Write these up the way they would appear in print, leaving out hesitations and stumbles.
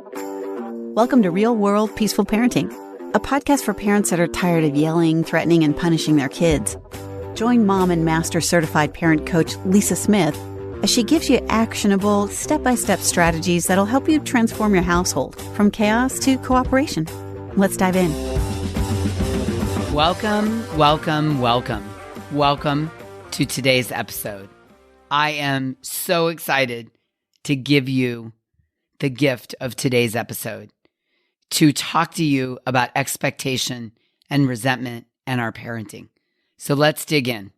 Welcome to Real World Peaceful Parenting, a podcast for parents that are tired of yelling, threatening, and punishing their kids. Join mom and master certified parent coach Lisa Smith as she gives you actionable, step-by-step strategies that'll help you transform your household from chaos to cooperation. Let's dive in. Welcome to today's episode. I am so excited to give you the gift of today's episode, to talk to you about expectation and resentment and our parenting. So let's dig in.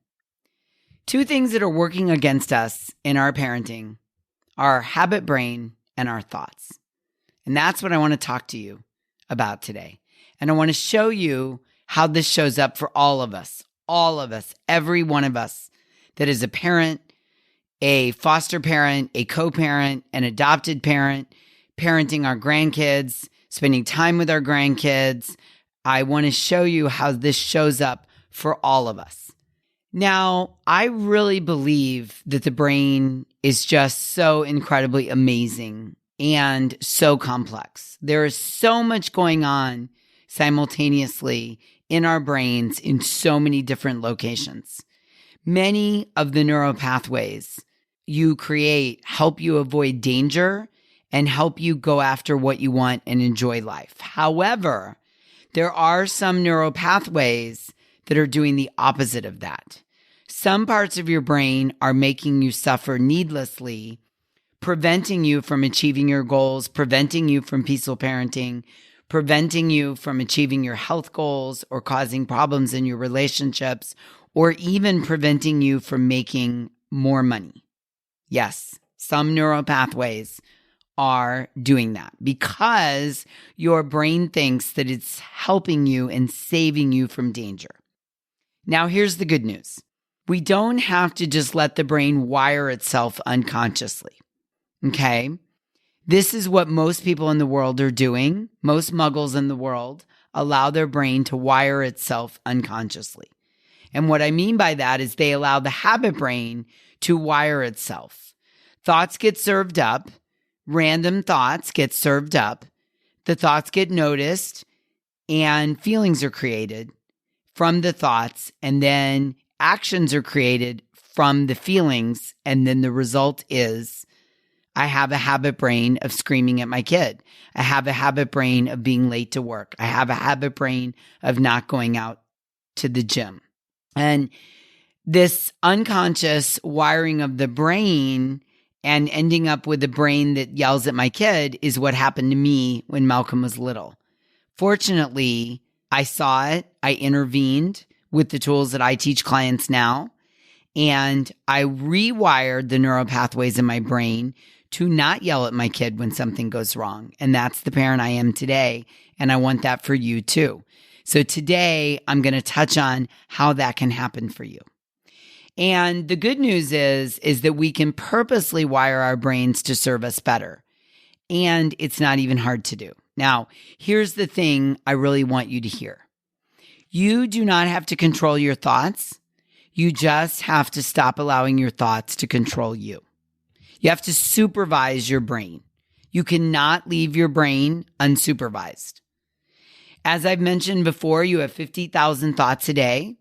Two things that are working against us in our parenting are our habit brain and our thoughts. And that's what I want to talk to you about today. And I want to show you how this shows up for all of us, every one of us that is a parent, a foster parent, a co-parent, an adopted parent, parenting our grandkids, spending time with our grandkids. I want to show you how this shows up for all of us. Now, I really believe that the brain is just so incredibly amazing and so complex. There is so much going on simultaneously in our brains in so many different locations. Many of the neural pathways you create help you avoid danger and help you go after what you want and enjoy life. However, there are some neural pathways that are doing the opposite of that. Some parts of your brain are making you suffer needlessly, preventing you from achieving your goals, preventing you from peaceful parenting, preventing you from achieving your health goals or causing problems in your relationships, or even preventing you from making more money. Yes, some neural pathways are doing that because your brain thinks that it's helping you and saving you from danger. Now, here's the good news. We don't have to just let the brain wire itself unconsciously, okay? This is what most people in the world are doing. Most muggles in the world allow their brain to wire itself unconsciously. And what I mean by that is they allow the habit brain to wire itself. Thoughts get served up. Random thoughts get served up. The thoughts get noticed and feelings are created from the thoughts, and then actions are created from the feelings. And then the result is I have a habit brain of screaming at my kid. I have a habit brain of being late to work. I have a habit brain of not going out to the gym. And this unconscious wiring of the brain and ending up with a brain that yells at my kid is what happened to me when Malcolm was little. Fortunately, I saw it. I intervened with the tools that I teach clients now, and I rewired the neural pathways in my brain to not yell at my kid when something goes wrong. And that's the parent I am today, and I want that for you too. So today, I'm going to touch on how that can happen for you. And the good news is that we can purposely wire our brains to serve us better. And it's not even hard to do. Now, here's the thing I really want you to hear. You do not have to control your thoughts. You just have to stop allowing your thoughts to control you. You have to supervise your brain. You cannot leave your brain unsupervised. As I've mentioned before, you have 50,000 thoughts a day,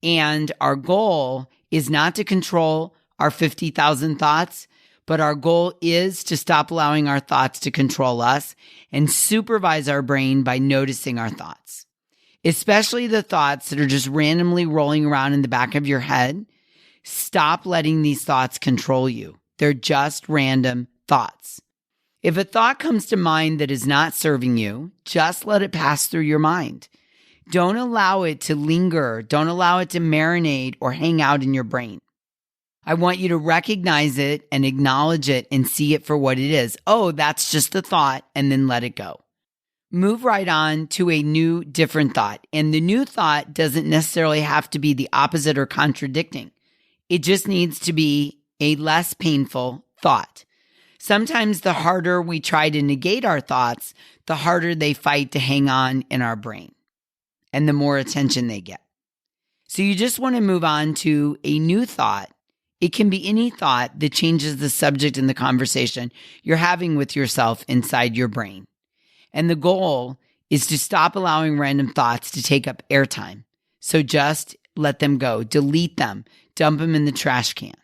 and our goal is not to control our 50,000 thoughts, but our goal is to stop allowing our thoughts to control us and supervise our brain by noticing our thoughts, especially the thoughts that are just randomly rolling around in the back of your head. Stop letting these thoughts control you. They're just random thoughts. If a thought comes to mind that is not serving you, just let it pass through your mind. Don't allow it to linger. Don't allow it to marinate or hang out in your brain. I want you to recognize it and acknowledge it and see it for what it is. Oh, that's just a thought, and then let it go. Move right on to a new, different thought. And the new thought doesn't necessarily have to be the opposite or contradicting. It just needs to be a less painful thought. Sometimes the harder we try to negate our thoughts, the harder they fight to hang on in our brain and the more attention they get. So you just want to move on to a new thought It can be any thought that changes the subject in the conversation you're having with yourself inside your brain. And the goal is to stop allowing random thoughts to take up airtime. So just let them go, delete them, dump them in the trash can.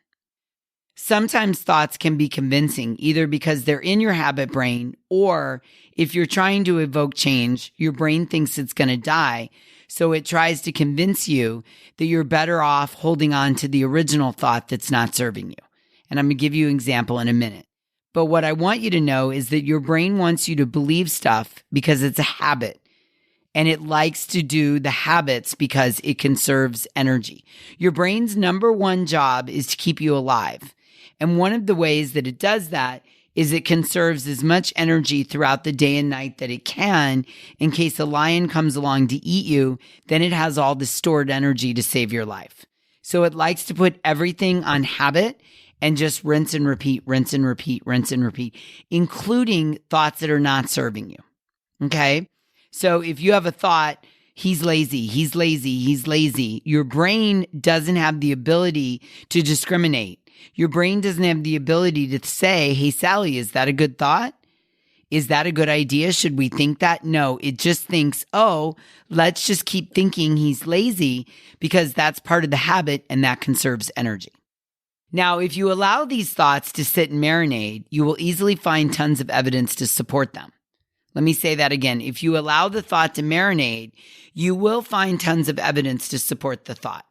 Sometimes thoughts can be convincing, either because they're in your habit brain, or if you're trying to evoke change, your brain thinks it's going to die, so it tries to convince you that you're better off holding on to the original thought that's not serving you. And I'm going to give you an example in a minute. But what I want you to know is that your brain wants you to believe stuff because it's a habit. And it likes to do the habits because it conserves energy. Your brain's number one job is to keep you alive. And one of the ways that it does that is it conserves as much energy throughout the day and night that it can in case a lion comes along to eat you, then it has all the stored energy to save your life. So it likes to put everything on habit and just rinse and repeat, rinse and repeat, rinse and repeat, including thoughts that are not serving you. Okay? So if you have a thought, he's lazy, he's lazy, he's lazy, your brain doesn't have the ability to discriminate. Your brain doesn't have the ability to say, hey, Sally, is that a good thought? Is that a good idea? Should we think that? No, it just thinks, oh, let's just keep thinking he's lazy because that's part of the habit and that conserves energy. Now, if you allow these thoughts to sit and marinate, you will easily find tons of evidence to support them. Let me say that again. If you allow the thought to marinate, you will find tons of evidence to support the thought.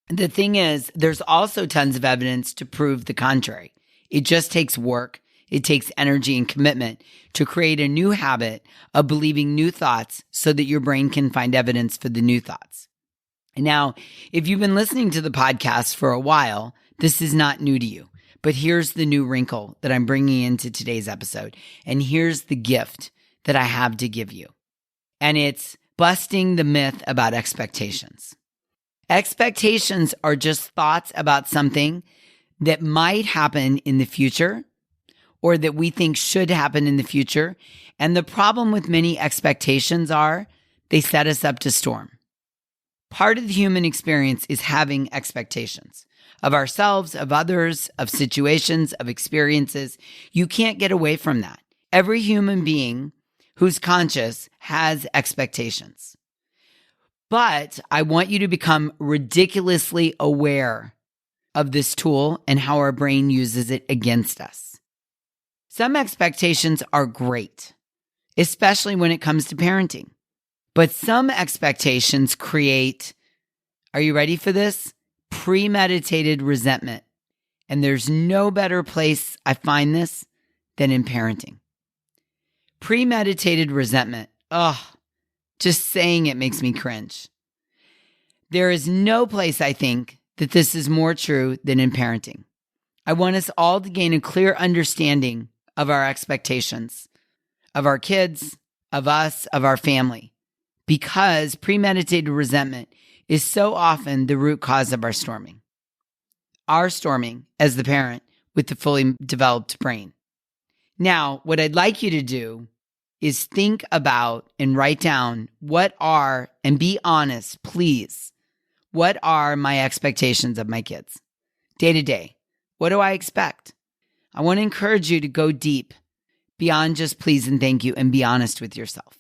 The thing is, there's also tons of evidence to prove the contrary. It just takes work. It takes energy and commitment to create a new habit of believing new thoughts so that your brain can find evidence for the new thoughts. Now, if you've been listening to the podcast for a while, this is not new to you. But here's the new wrinkle that I'm bringing into today's episode. And here's the gift that I have to give you. And it's busting the myth about expectations. Expectations are just thoughts about something that might happen in the future or that we think should happen in the future. And the problem with many expectations are they set us up to storm. Part of the human experience is having expectations of ourselves, of others, of situations, of experiences. You can't get away from that. Every human being who's conscious has expectations. But I want you to become ridiculously aware of this tool and how our brain uses it against us. Some expectations are great, especially when it comes to parenting. But some expectations create, are you ready for this? Premeditated resentment. And there's no better place I find this than in parenting. Premeditated resentment. Just saying it makes me cringe. There is no place I think that this is more true than in parenting. I want us all to gain a clear understanding of our expectations, of our kids, of us, of our family, because premeditated resentment is so often the root cause of our storming. Our storming as the parent with the fully developed brain. Now, what I'd like you to do is think about and write down and be honest, please. What are my expectations of my kids? Day to day. What do I expect? I want to encourage you to go deep beyond just please and thank you and be honest with yourself.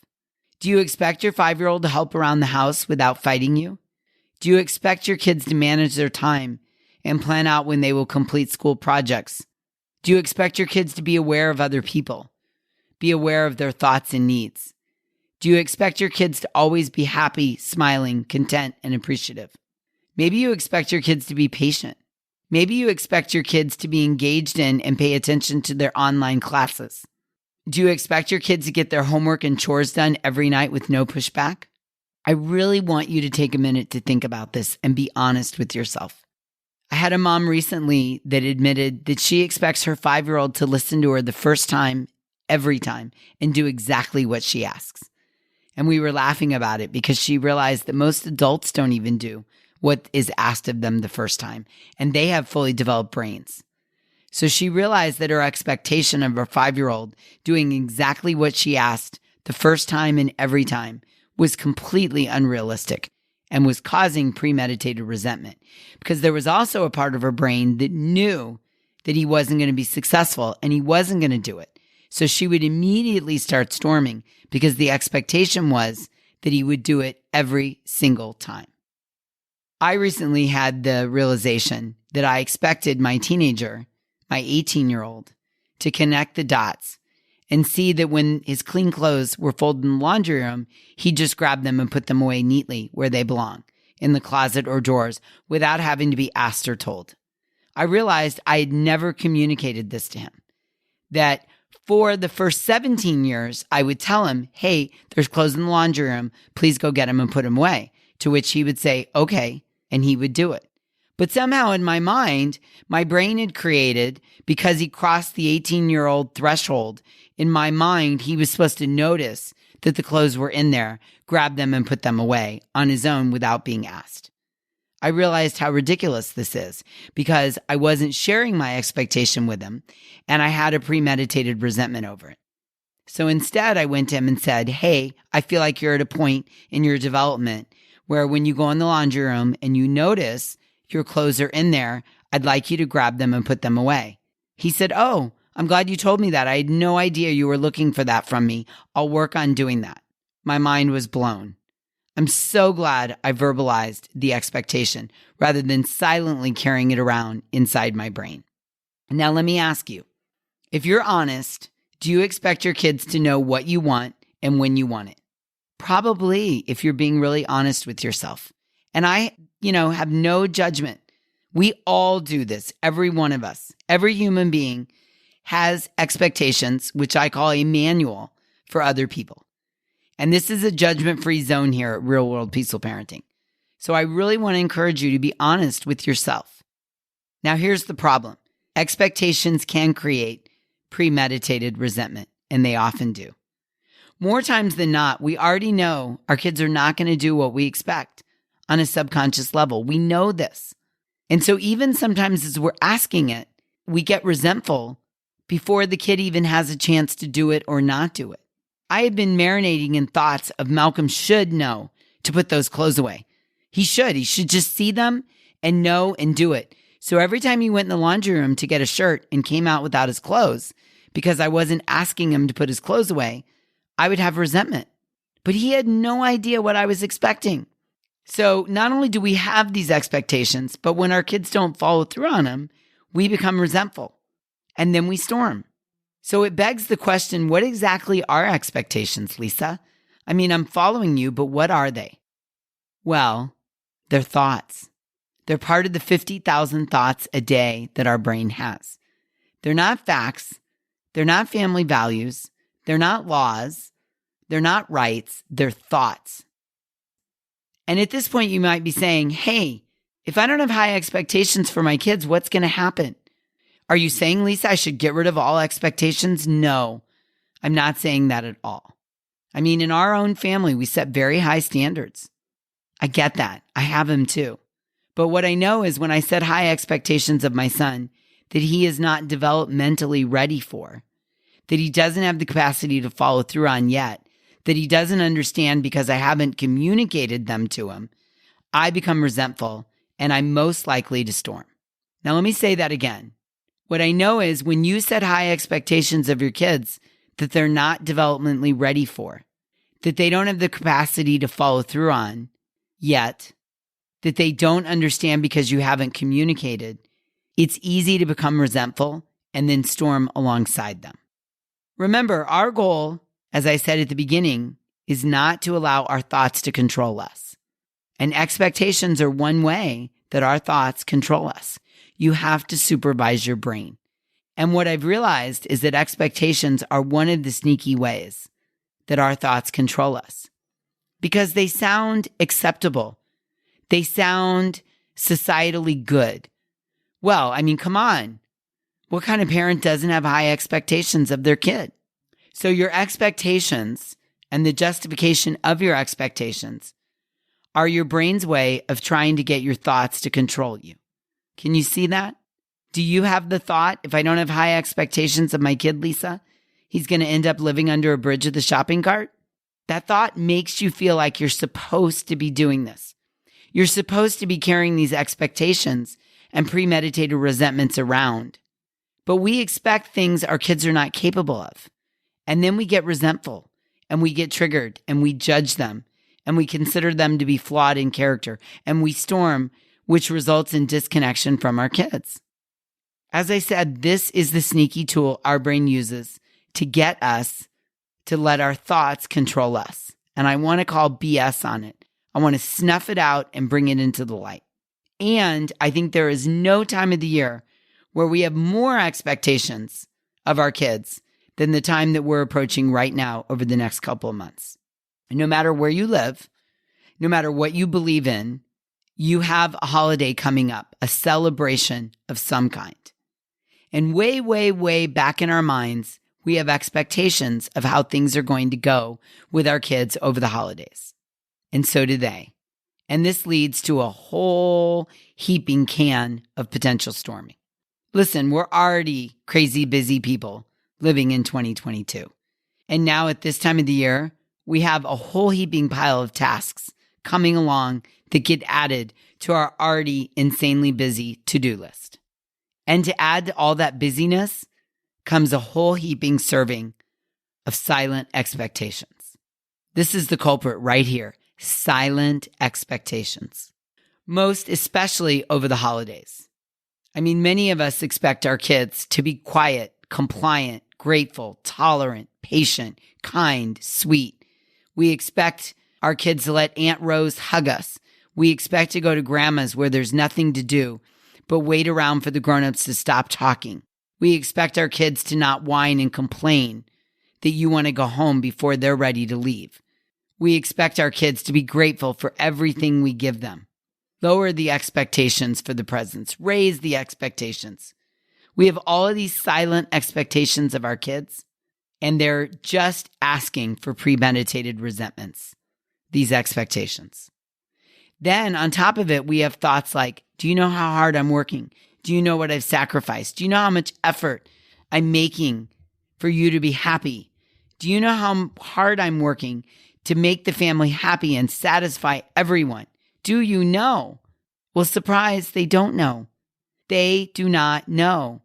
Do you expect your 5-year-old to help around the house without fighting you? Do you expect your kids to manage their time and plan out when they will complete school projects? Do you expect your kids to be aware of other people? Be aware of their thoughts and needs? Do you expect your kids to always be happy, smiling, content, and appreciative? Maybe you expect your kids to be patient. Maybe you expect your kids to be engaged in and pay attention to their online classes. Do you expect your kids to get their homework and chores done every night with no pushback? I really want you to take a minute to think about this and be honest with yourself. I had a mom recently that admitted that she expects her 5-year-old to listen to her the first time, every time, and do exactly what she asks. And we were laughing about it because she realized that most adults don't even do what is asked of them the first time, and they have fully developed brains. So she realized that her expectation of her 5-year-old doing exactly what she asked the first time and every time was completely unrealistic and was causing premeditated resentment, because there was also a part of her brain that knew that he wasn't going to be successful and he wasn't going to do it. So she would immediately start storming because the expectation was that he would do it every single time. I recently had the realization that I expected my teenager, my 18-year-old, to connect the dots and see that when his clean clothes were folded in the laundry room, he'd just grab them and put them away neatly where they belong, in the closet or drawers, without having to be asked or told. I realized I had never communicated this to him, that for the first 17 years, I would tell him, hey, there's clothes in the laundry room. Please go get them and put them away. To which he would say, okay, and he would do it. But somehow in my mind, my brain had created, because he crossed the 18-year-old threshold, in my mind, he was supposed to notice that the clothes were in there, grab them and put them away on his own without being asked. I realized how ridiculous this is because I wasn't sharing my expectation with him and I had a premeditated resentment over it. So instead, I went to him and said, hey, I feel like you're at a point in your development where when you go in the laundry room and you notice your clothes are in there, I'd like you to grab them and put them away. He said, oh, I'm glad you told me that. I had no idea you were looking for that from me. I'll work on doing that. My mind was blown. I'm so glad I verbalized the expectation rather than silently carrying it around inside my brain. Now, let me ask you, if you're honest, do you expect your kids to know what you want and when you want it? Probably, if you're being really honest with yourself. And I, have no judgment. We all do this. Every one of us, every human being has expectations, which I call a manual for other people. And this is a judgment-free zone here at Real World Peaceful Parenting. So I really want to encourage you to be honest with yourself. Now, here's the problem. Expectations can create premeditated resentment, and they often do. More times than not, we already know our kids are not going to do what we expect on a subconscious level. We know this. And so even sometimes as we're asking it, we get resentful before the kid even has a chance to do it or not do it. I had been marinating in thoughts of Malcolm should know to put those clothes away. He should just see them and know and do it. So every time he went in the laundry room to get a shirt and came out without his clothes, because I wasn't asking him to put his clothes away, I would have resentment. But he had no idea what I was expecting. So not only do we have these expectations, but when our kids don't follow through on them, we become resentful and then we storm. So it begs the question, what exactly are expectations, Lisa? I mean, I'm following you, but what are they? Well, they're thoughts. They're part of the 50,000 thoughts a day that our brain has. They're not facts. They're not family values. They're not laws. They're not rights. They're thoughts. And at this point, you might be saying, hey, if I don't have high expectations for my kids, what's going to happen? Are you saying, Lisa, I should get rid of all expectations? No, I'm not saying that at all. I mean, in our own family, we set very high standards. I get that. I have them too. But what I know is when I set high expectations of my son that he is not developmentally ready for, that he doesn't have the capacity to follow through on yet, that he doesn't understand because I haven't communicated them to him, I become resentful and I'm most likely to storm. Now, let me say that again. What I know is when you set high expectations of your kids that they're not developmentally ready for, that they don't have the capacity to follow through on yet, that they don't understand because you haven't communicated, it's easy to become resentful and then storm alongside them. Remember, our goal, as I said at the beginning, is not to allow our thoughts to control us. And expectations are one way that our thoughts control us. You have to supervise your brain. And what I've realized is that expectations are one of the sneaky ways that our thoughts control us because they sound acceptable. They sound societally good. Well, I mean, come on. What kind of parent doesn't have high expectations of their kid? So your expectations and the justification of your expectations are your brain's way of trying to get your thoughts to control you. Can you see that? Do you have the thought, if I don't have high expectations of my kid, Lisa, he's going to end up living under a bridge of the shopping cart? That thought makes you feel like you're supposed to be doing this. You're supposed to be carrying these expectations and premeditated resentments around. But we expect things our kids are not capable of. And then we get resentful and we get triggered and we judge them and we consider them to be flawed in character and we storm, which results in disconnection from our kids. As I said, this is the sneaky tool our brain uses to get us to let our thoughts control us. And I want to call BS on it. I want to snuff it out and bring it into the light. And I think there is no time of the year where we have more expectations of our kids than the time that we're approaching right now over the next couple of months. And no matter where you live, no matter what you believe in, you have a holiday coming up, a celebration of some kind. And way, way, way back in our minds, we have expectations of how things are going to go with our kids over the holidays. And so do they. And this leads to a whole heaping can of potential storming. Listen, we're already crazy busy people living in 2022. And now at this time of the year, we have a whole heaping pile of tasks coming along that get added to our already insanely busy to-do list. And to add to all that busyness comes a whole heaping serving of silent expectations. This is the culprit right here, silent expectations. Most especially over the holidays. I mean, many of us expect our kids to be quiet, compliant, grateful, tolerant, patient, kind, sweet. We expect our kids to let Aunt Rose hug us. We expect to go to grandma's where there's nothing to do but wait around for the grown-ups to stop talking. We expect our kids to not whine and complain that you want to go home before they're ready to leave. We expect our kids to be grateful for everything we give them. Lower the expectations for the presents. Raise the expectations. We have all of these silent expectations of our kids, and they're just asking for premeditated resentments, these expectations. Then on top of it, we have thoughts like, do you know how hard I'm working? Do you know what I've sacrificed? Do you know how much effort I'm making for you to be happy? Do you know how hard I'm working to make the family happy and satisfy everyone? Do you know? Well, surprise, they don't know. They do not know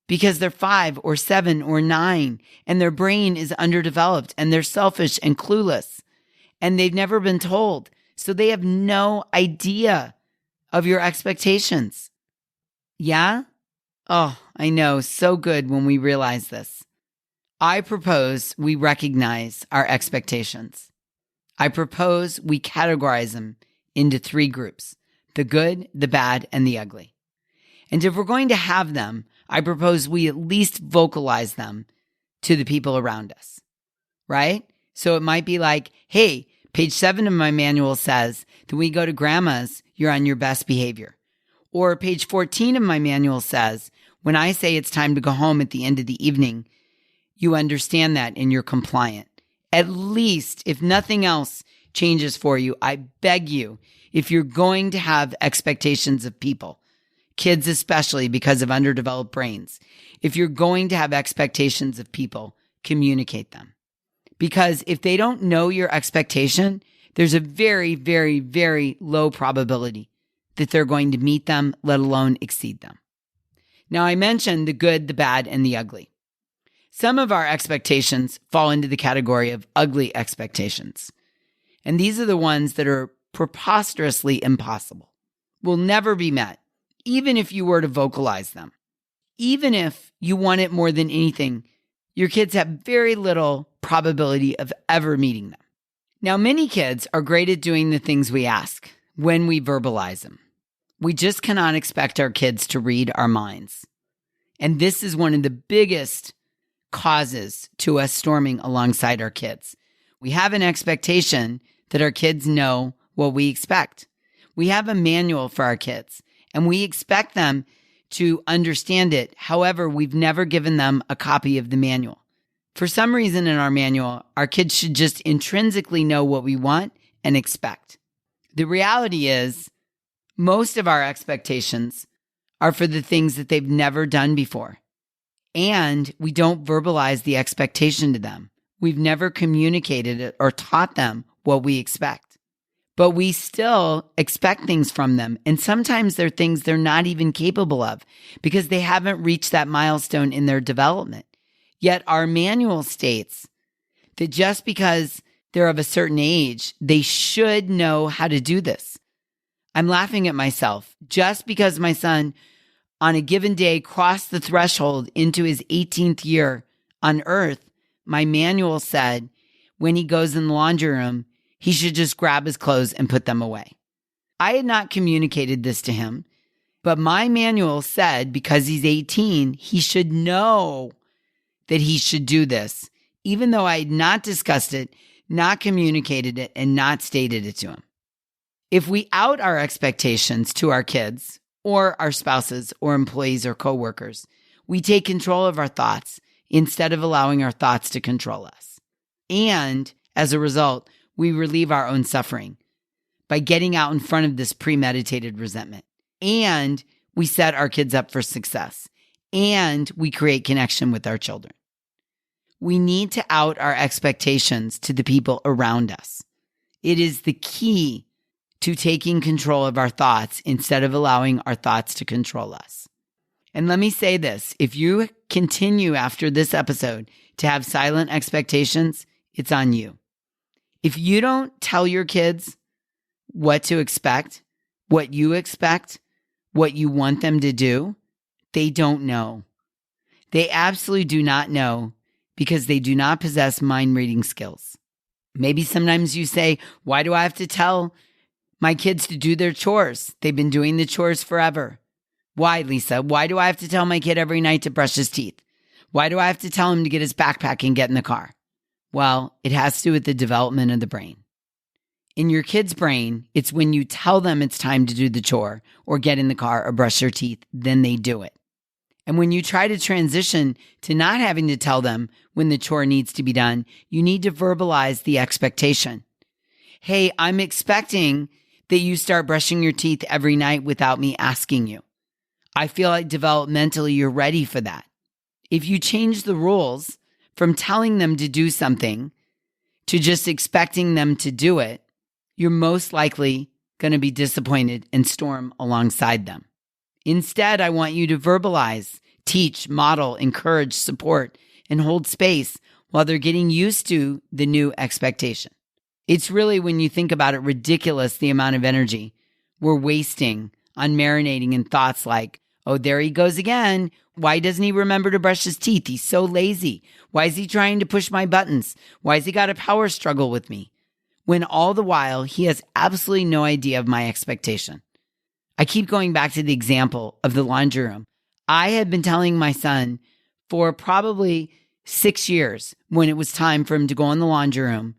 because they're 5 or 7 or 9 and their brain is underdeveloped and they're selfish and clueless and they've never been told. So they have no idea of your expectations. Yeah? Oh, I know. So good when we realize this. I propose we recognize our expectations. I propose we categorize them into 3 groups: the good, the bad, and the ugly. And if we're going to have them, I propose we at least vocalize them to the people around us, right? So it might be like, hey, page 7 of my manual says that when we go to grandma's, you're on your best behavior. Or page 14 of my manual says, when I say it's time to go home at the end of the evening, you understand that and you're compliant. At least, if nothing else changes for you, I beg you, if you're going to have expectations of people, kids especially because of underdeveloped brains, if you're going to have expectations of people, communicate them. Because if they don't know your expectation, there's a very, very, very low probability that they're going to meet them, let alone exceed them. Now, I mentioned the good, the bad, and the ugly. Some of our expectations fall into the category of ugly expectations. And these are the ones that are preposterously impossible, will never be met, even if you were to vocalize them. Even if you want it more than anything, your kids have very little probability of ever meeting them. Now, many kids are great at doing the things we ask when we verbalize them. We just cannot expect our kids to read our minds. And this is one of the biggest causes to us storming alongside our kids. We have an expectation that our kids know what we expect. We have a manual for our kids, and we expect them to understand it. However, we've never given them a copy of the manual. For some reason in our manual, our kids should just intrinsically know what we want and expect. The reality is, most of our expectations are for the things that they've never done before. And we don't verbalize the expectation to them. We've never communicated it or taught them what we expect. but we still expect things from them. And sometimes they're things they're not even capable of because they haven't reached that milestone in their development. Yet our manual states that just because they're of a certain age, they should know how to do this. I'm laughing at myself. Just because my son on a given day crossed the threshold into his 18th year on earth, my manual said when he goes in the laundry room, he should just grab his clothes and put them away. I had not communicated this to him, but my manual said because he's 18, he should know that he should do this, even though I had not discussed it, not communicated it, and not stated it to him. If we out our expectations to our kids or our spouses or employees or coworkers, we take control of our thoughts instead of allowing our thoughts to control us. And as a result, we relieve our own suffering by getting out in front of this premeditated resentment. And we set our kids up for success. And we create connection with our children. We need to out our expectations to the people around us. It is the key to taking control of our thoughts instead of allowing our thoughts to control us. And let me say this, if you continue after this episode to have silent expectations, it's on you. If you don't tell your kids what to expect, what you expect, what you want them to do, they don't know. They absolutely do not know because they do not possess mind reading skills. Maybe sometimes you say, why do I have to tell my kids to do their chores? They've been doing the chores forever. Why, Lisa? Why do I have to tell my kid every night to brush his teeth? Why do I have to tell him to get his backpack and get in the car? Well, it has to do with the development of the brain. In your kid's brain, it's when you tell them it's time to do the chore or get in the car or brush their teeth, then they do it. And when you try to transition to not having to tell them when the chore needs to be done, you need to verbalize the expectation. Hey, I'm expecting that you start brushing your teeth every night without me asking you. I feel like developmentally you're ready for that. If you change the rules from telling them to do something to just expecting them to do it, you're most likely going to be disappointed and storm alongside them. Instead, I want you to verbalize, teach, model, encourage, support, and hold space while they're getting used to the new expectation. It's really, when you think about it, ridiculous the amount of energy we're wasting on marinating in thoughts like, oh, there he goes again. Why doesn't he remember to brush his teeth? He's so lazy. Why is he trying to push my buttons? Why has he got a power struggle with me? When all the while, he has absolutely no idea of my expectation. I keep going back to the example of the laundry room. I had been telling my son for probably 6 years when it was time for him to go in the laundry room,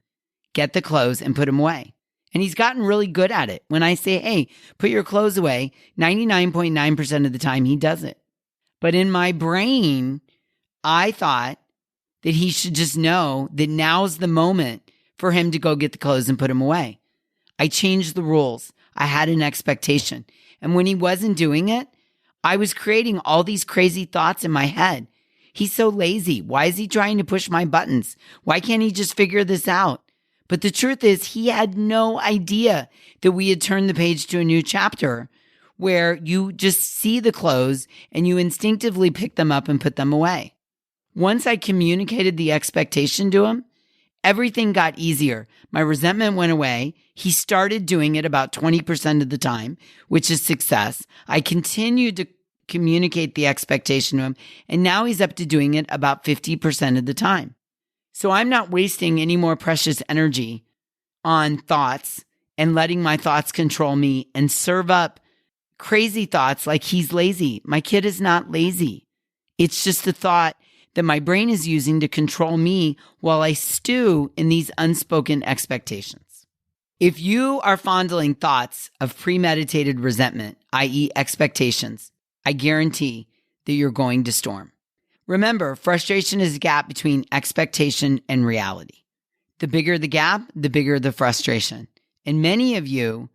get the clothes, and put them away. And he's gotten really good at it. When I say, hey, put your clothes away, 99.9% of the time he does it. But in my brain, I thought that he should just know that now's the moment for him to go get the clothes and put them away. I changed the rules. I had an expectation. And when he wasn't doing it, I was creating all these crazy thoughts in my head. He's so lazy. Why is he trying to push my buttons? Why can't he just figure this out? But the truth is, he had no idea that we had turned the page to a new chapter where you just see the clothes and you instinctively pick them up and put them away. Once I communicated the expectation to him, everything got easier. My resentment went away. He started doing it about 20% of the time, which is success. I continued to communicate the expectation to him, and now he's up to doing it about 50% of the time. So I'm not wasting any more precious energy on thoughts and letting my thoughts control me and serve up crazy thoughts like he's lazy. My kid is not lazy. It's just a thought that my brain is using to control me while I stew in these unspoken expectations. If you are fondling thoughts of premeditated resentment, i.e. expectations, I guarantee that you're going to storm. Remember, frustration is a gap between expectation and reality. The bigger the gap, the bigger the frustration. And many of you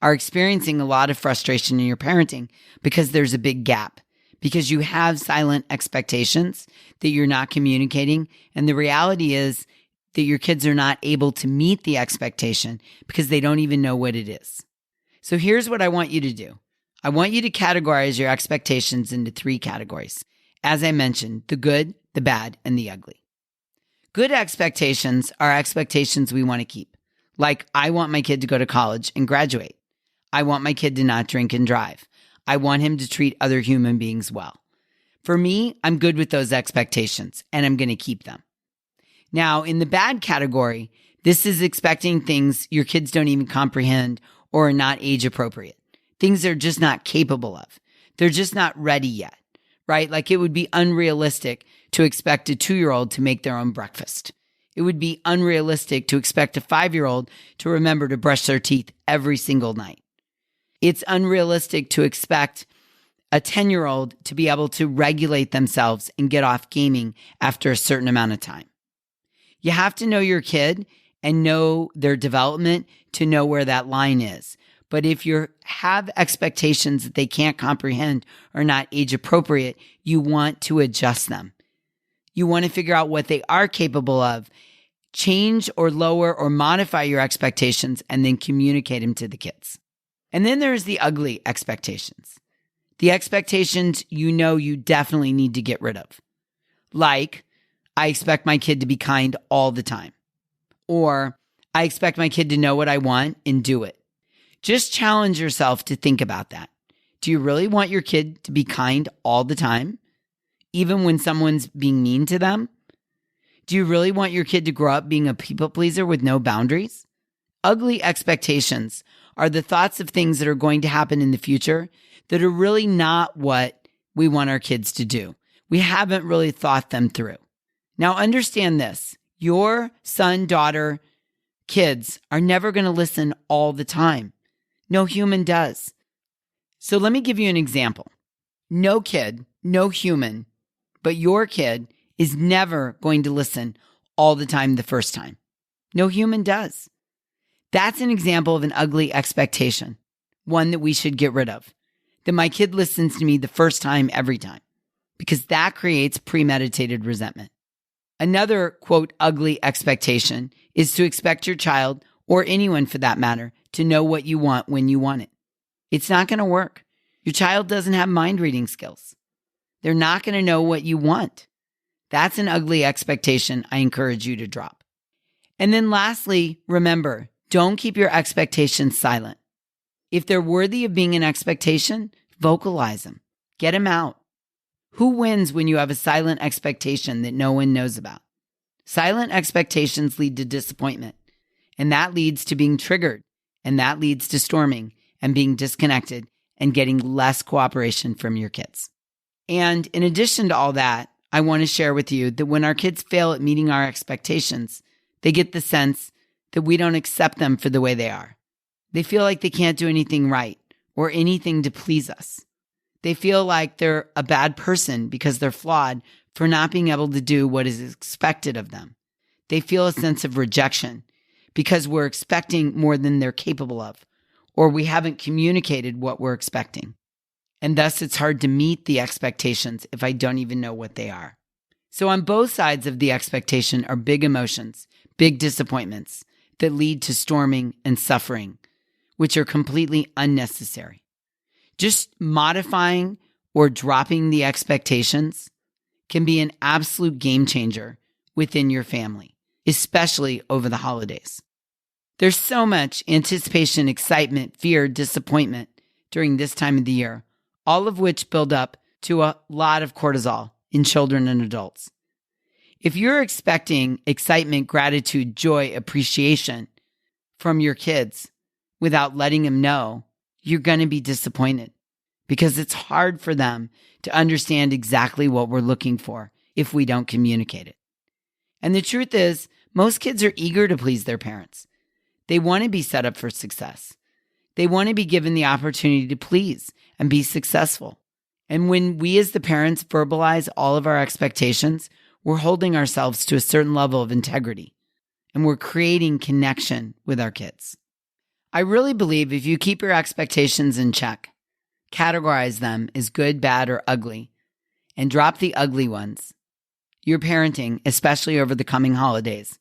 are experiencing a lot of frustration in your parenting because there's a big gap, because you have silent expectations that you're not communicating. And the reality is that your kids are not able to meet the expectation because they don't even know what it is. So here's what I want you to do. I want you to categorize your expectations into 3 categories. As I mentioned, the good, the bad, and the ugly. Good expectations are expectations we want to keep. Like, I want my kid to go to college and graduate. I want my kid to not drink and drive. I want him to treat other human beings well. For me, I'm good with those expectations, and I'm going to keep them. Now, in the bad category, this is expecting things your kids don't even comprehend or are not age appropriate. Things they're just not capable of. They're just not ready yet, right? Like, it would be unrealistic to expect a 2-year-old to make their own breakfast. It would be unrealistic to expect a 5-year-old to remember to brush their teeth every single night. It's unrealistic to expect a 10-year-old to be able to regulate themselves and get off gaming after a certain amount of time. You have to know your kid and know their development to know where that line is. But if you have expectations that they can't comprehend or not age appropriate, you want to adjust them. You want to figure out what they are capable of, change or lower or modify your expectations, and then communicate them to the kids. And then there's the ugly expectations. The expectations you definitely need to get rid of. Like, I expect my kid to be kind all the time. Or, I expect my kid to know what I want and do it. Just challenge yourself to think about that. Do you really want your kid to be kind all the time, even when someone's being mean to them? Do you really want your kid to grow up being a people pleaser with no boundaries? Ugly expectations are the thoughts of things that are going to happen in the future that are really not what we want our kids to do. We haven't really thought them through. Now understand this. Your son, daughter, kids are never going to listen all the time. No human does. So let me give you an example. No kid, no human, but your kid is never going to listen all the time the first time. No human does. That's an example of an ugly expectation, one that we should get rid of. That my kid listens to me the first time every time, because that creates premeditated resentment. Another, quote, ugly expectation is to expect your child, or anyone for that matter, to know what you want when you want it. It's not going to work. Your child doesn't have mind reading skills. They're not going to know what you want. That's an ugly expectation I encourage you to drop. And then lastly, remember, don't keep your expectations silent. If they're worthy of being an expectation, vocalize them. Get them out. Who wins when you have a silent expectation that no one knows about? Silent expectations lead to disappointment, and that leads to being triggered, and that leads to storming and being disconnected and getting less cooperation from your kids. And in addition to all that, I want to share with you that when our kids fail at meeting our expectations, they get the sense that we don't accept them for the way they are. They feel like they can't do anything right or anything to please us. They feel like they're a bad person because they're flawed for not being able to do what is expected of them. They feel a sense of rejection because we're expecting more than they're capable of, or we haven't communicated what we're expecting. And thus it's hard to meet the expectations if I don't even know what they are. So on both sides of the expectation are big emotions, big disappointments that lead to storming and suffering, which are completely unnecessary. Just modifying or dropping the expectations can be an absolute game changer within your family, especially over the holidays. There's so much anticipation, excitement, fear, disappointment during this time of the year, all of which build up to a lot of cortisol in children and adults. If you're expecting excitement, gratitude, joy, appreciation from your kids without letting them know, you're going to be disappointed because it's hard for them to understand exactly what we're looking for if we don't communicate it. And the truth is, most kids are eager to please their parents. They want to be set up for success. They want to be given the opportunity to please and be successful. And when we as the parents verbalize all of our expectations, we're holding ourselves to a certain level of integrity, and we're creating connection with our kids. I really believe if you keep your expectations in check, categorize them as good, bad, or ugly, and drop the ugly ones, your parenting, especially over the coming holidays,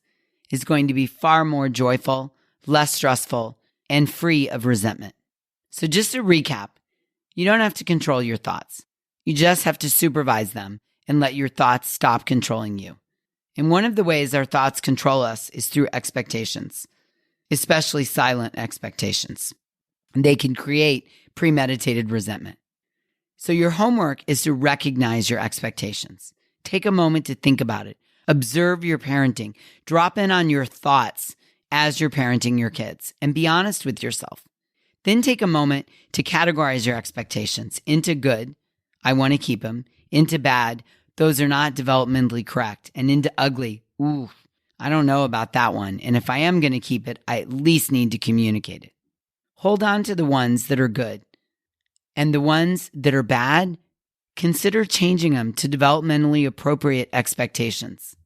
is going to be far more joyful, less stressful, and free of resentment. So just to recap, you don't have to control your thoughts. You just have to supervise them and let your thoughts stop controlling you. And one of the ways our thoughts control us is through expectations, especially silent expectations. And they can create premeditated resentment. So your homework is to recognize your expectations. Take a moment to think about it. Observe your parenting. Drop in on your thoughts as you're parenting your kids and be honest with yourself. Then take a moment to categorize your expectations into good, I want to keep them, into bad, those are not developmentally correct, and into ugly, ooh, I don't know about that one. And if I am going to keep it, I at least need to communicate it. Hold on to the ones that are good. And the ones that are bad, consider changing them to developmentally appropriate expectations.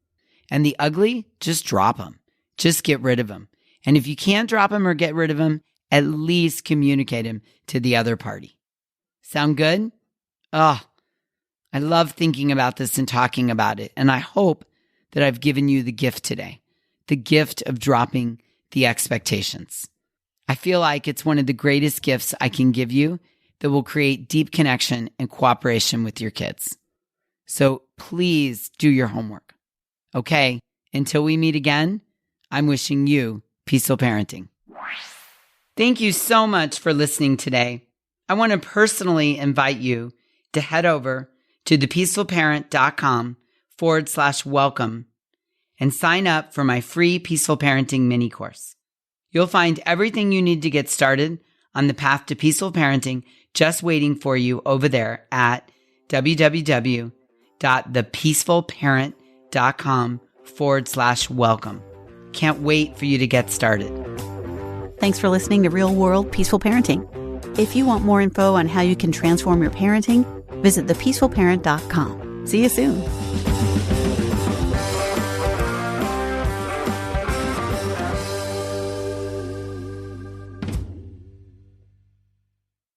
And the ugly, just drop them. Just get rid of them. And if you can't drop them or get rid of them, at least communicate them to the other party. Sound good? Oh, I love thinking about this and talking about it. And I hope that I've given you the gift today, the gift of dropping the expectations. I feel like it's one of the greatest gifts I can give you that will create deep connection and cooperation with your kids. So please do your homework. Okay, until we meet again, I'm wishing you peaceful parenting. Thank you so much for listening today. I want to personally invite you to head over to thepeacefulparent.com/welcome and sign up for my free Peaceful Parenting mini course. You'll find everything you need to get started on the path to peaceful parenting just waiting for you over there at www.thepeacefulparent.com/welcome. Can't wait for you to get started. Thanks for listening to Real World Peaceful Parenting. If you want more info on how you can transform your parenting, visit thepeacefulparent.com. See you soon.